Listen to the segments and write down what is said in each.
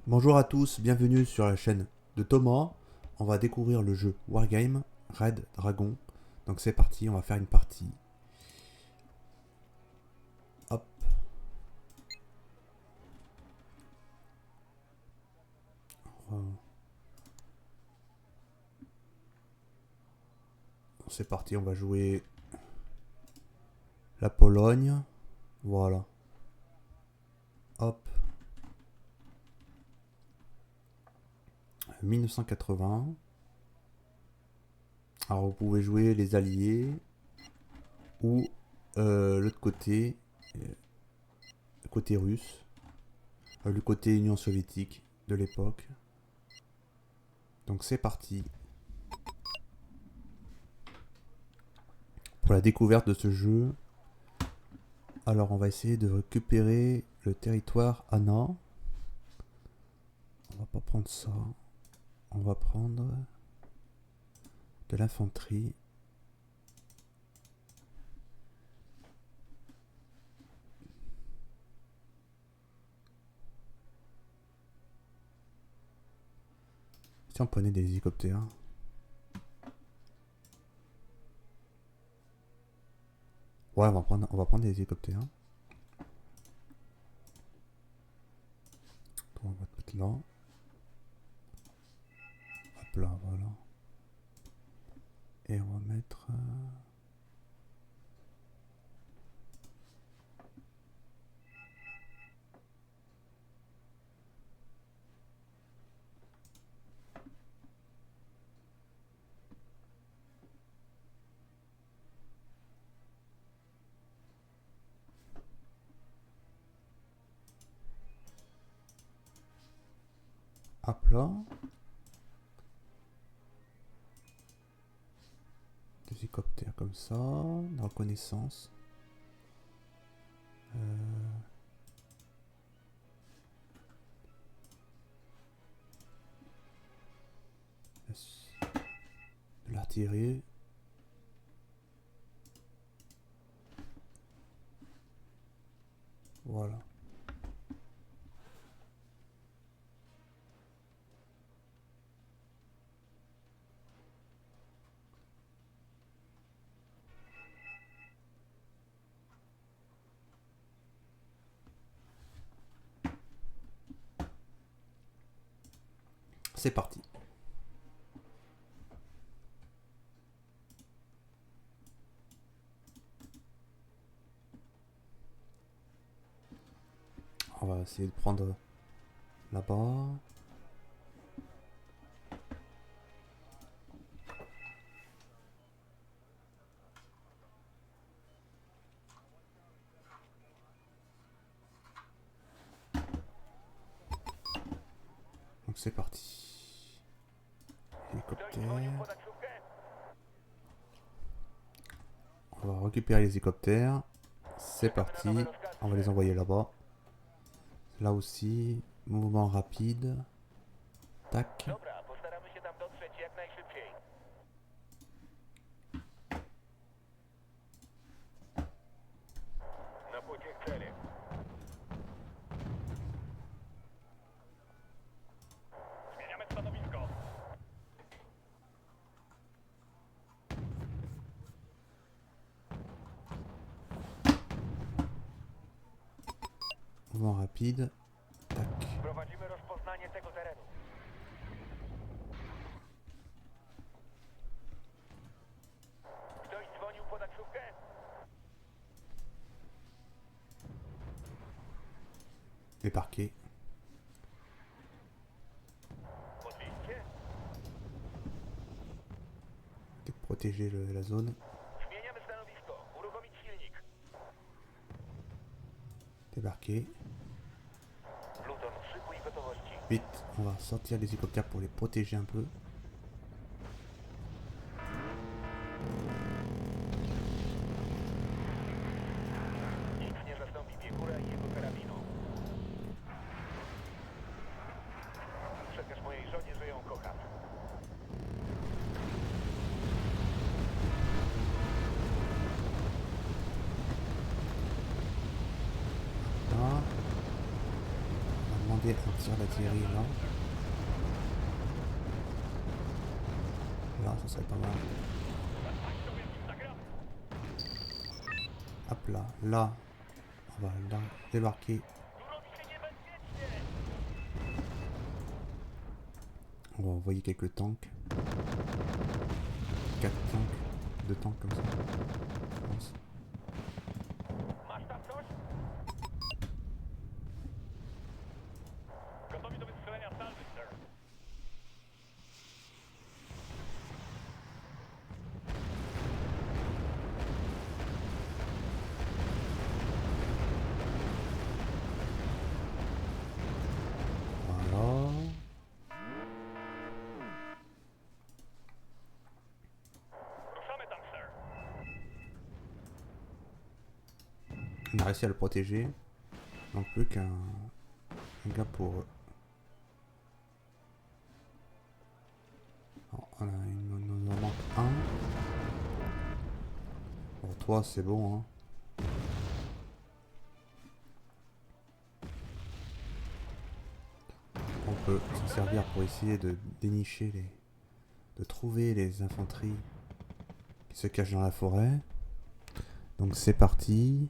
Bonjour à tous, bienvenue sur la chaîne de Thomas. On va découvrir le jeu Wargame Red Dragon. Donc c'est parti, on va faire une partie. Hop. C'est parti, on va jouer la Pologne. Voilà. Hop. 1980. Alors vous pouvez jouer les alliés ou l'autre côté, le côté russe, le côté Union soviétique de l'époque. Donc c'est parti pour la découverte de ce jeu. Alors on va essayer de récupérer le territoire Anna. On va pas prendre ça. On va prendre de l'infanterie. Si on prenait des hélicoptères. Ouais, on va prendre des hélicoptères. Donc, on va mettre là. Hop là, voilà. Et on va mettre... hop là. Des hélicoptères comme ça. De reconnaissance. De l'artillerie. Voilà. C'est parti. On va essayer de prendre là-bas. Donc c'est parti. Hélicoptère. On va récupérer les hélicoptères. C'est parti. On va les envoyer là-bas. Là aussi. Mouvement rapide. Tac. Mouvement rapide. Tac. Débarquer. Protéger la zone. Débarquer. Vite, on va sortir les hélicoptères pour les protéger un peu. tenter un tir d'artillerie là. Là, ça serait pas mal. Hop là, là, on va là débarquer. On va envoyer quelques tanks. 4 tanks, 2 tanks comme ça. Je pense. Voilà. On a réussi à le protéger. Non plus qu'un gars pour... Alors, on a il nous en manque un. Pour toi, c'est bon, hein. On peut s'en servir pour essayer de dénicher les... de trouver les infanteries qui se cachent dans la forêt. Donc c'est parti.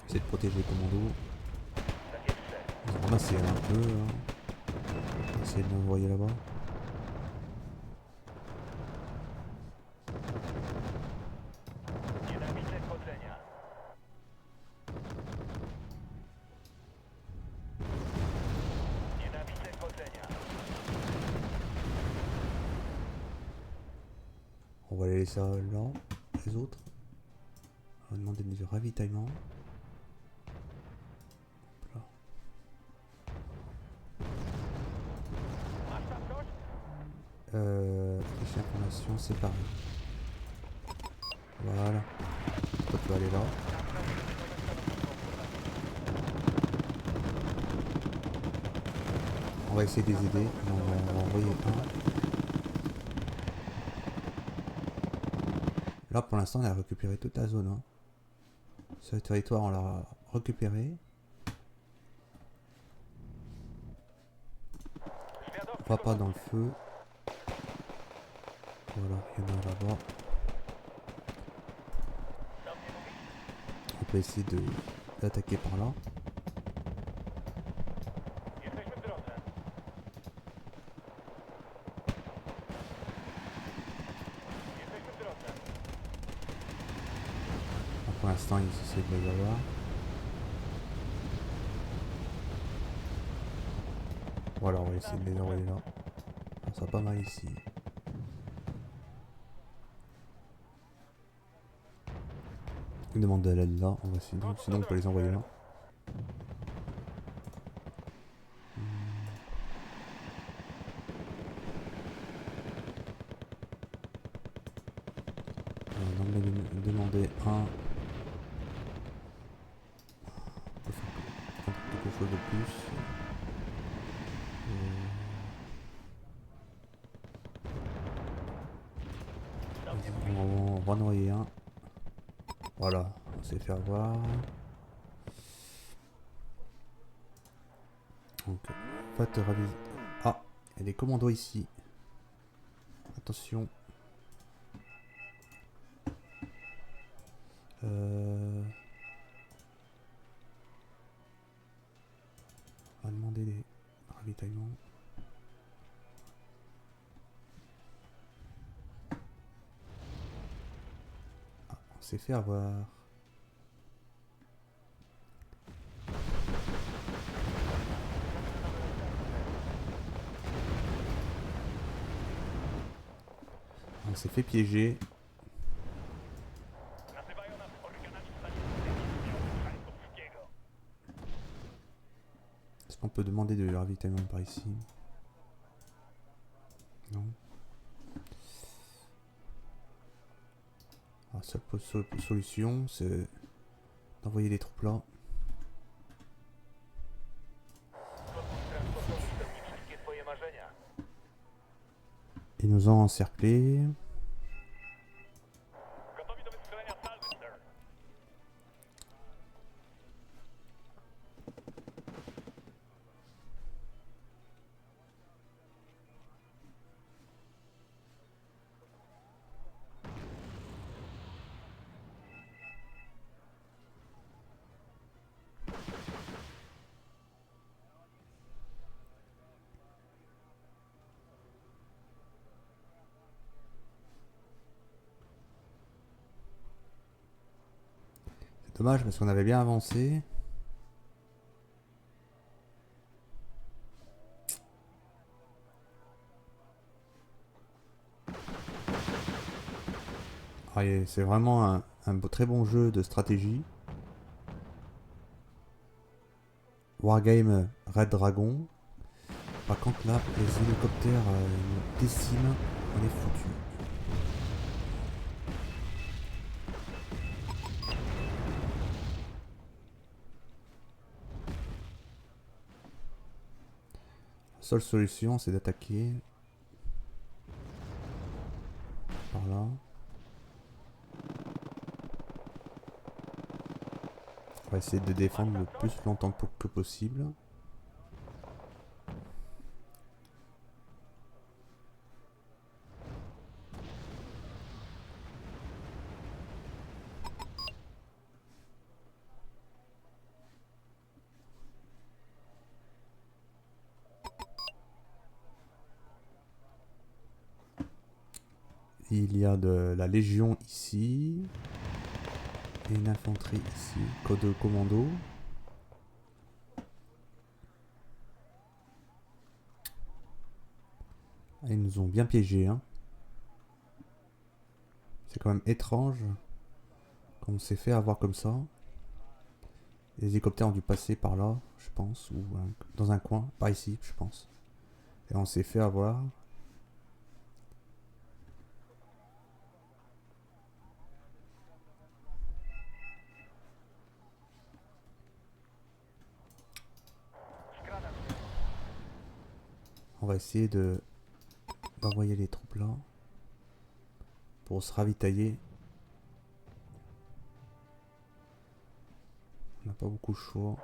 Essayer de protéger les commandos. Ils ont ramassé un peu. Hein. On va essayer de l'envoyer là-bas. On va les laisser là, les autres. On va demander du ravitaillement. Là. Afficher information séparée. Voilà. Toi tu vas aller là. On va essayer de les aider. On va envoyer un. Là pour l'instant on a récupéré toute la zone. Hein. Ce territoire on l'a récupéré. On va pas dans le feu. Voilà, il y en a là-bas. On peut essayer d'attaquer par là. Pour l'instant, ils essaient de les avoir. Voilà, on va essayer de les envoyer là. Ça sera pas mal ici. Ils demandent de l'aide là. On va essayer. Sinon, on peut les envoyer là. On va demander un. On peut faire quelque chose de plus. On va noyer un. Voilà, on s'est fait avoir. Donc, on va te raviser. Ah, il y a des commandos ici. Attention. On va demander des ravitaillements. Ah, on s'est fait avoir. On s'est fait piéger. Est-ce qu'on peut demander de ravitaillement par ici? Non. La seule solution, c'est d'envoyer des troupes là. Ils nous ont encerclés. Dommage parce qu'on avait bien avancé. Ah, c'est vraiment un très bon jeu de stratégie. Wargame Red Dragon. Par contre là, les hélicoptères nous déciment, on est foutu. La seule solution c'est d'attaquer par là. On va essayer de défendre le plus longtemps que possible. Il y a de la Légion ici. Et une infanterie ici. Code commando. Ah, ils nous ont bien piégés. Hein. C'est quand même étrange qu'on s'est fait avoir comme ça. Les hélicoptères ont dû passer par là, je pense. Ou dans un coin. Par ici, je pense. Et on s'est fait avoir. On va essayer d'envoyer les troupes là pour se ravitailler. On n'a pas beaucoup de choix.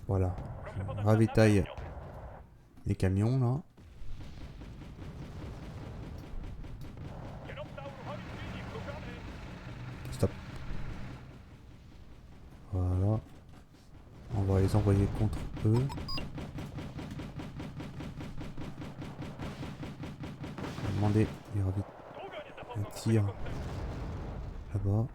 Voilà. Je ravitaille les camions là. Stop. Voilà. On va les envoyer contre eux. On va demander un tir là-bas.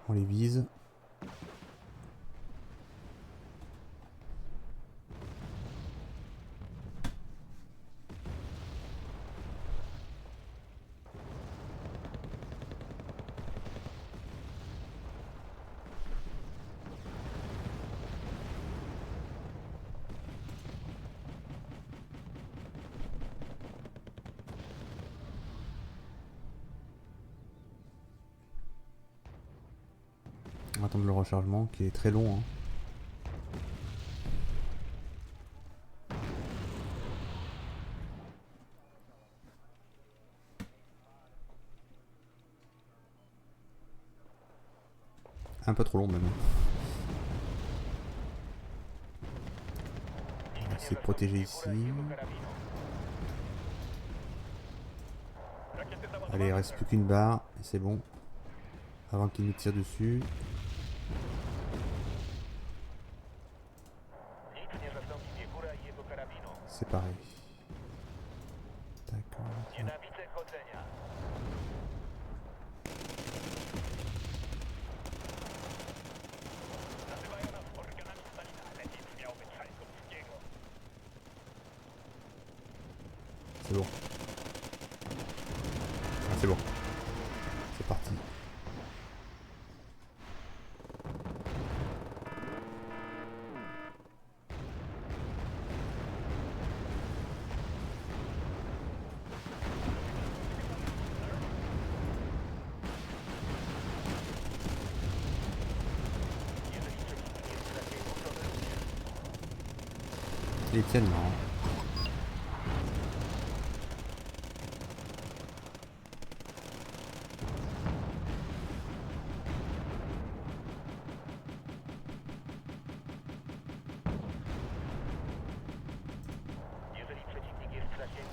On les vise. On va attendre le rechargement qui est très long. Hein. Un peu trop long même. On va essayer de protéger ici. Allez, il reste plus qu'une barre et c'est bon. Avant qu'il nous tire dessus. C'est pareil. D'accord. C'est bon. Ah, c'est bon. C'est parti. Les tiennent, non.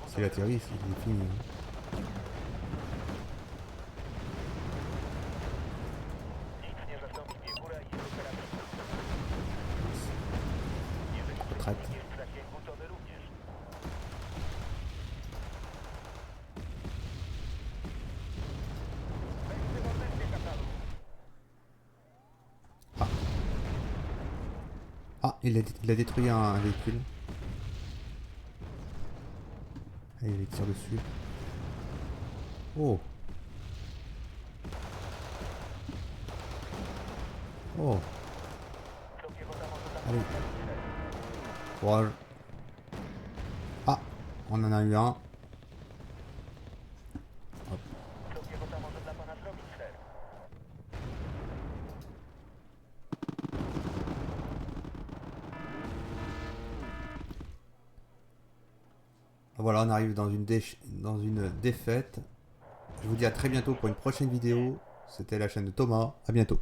C'est la théorie, c'est fini. Il a détruit un véhicule. Allez, il tire dessus. Oh. Oh. Allez. Courage. Ah, on en a eu un. Hop. Voilà, on arrive dans une défaite. Je vous dis à très bientôt pour une prochaine vidéo. C'était la chaîne de Thomas. À bientôt.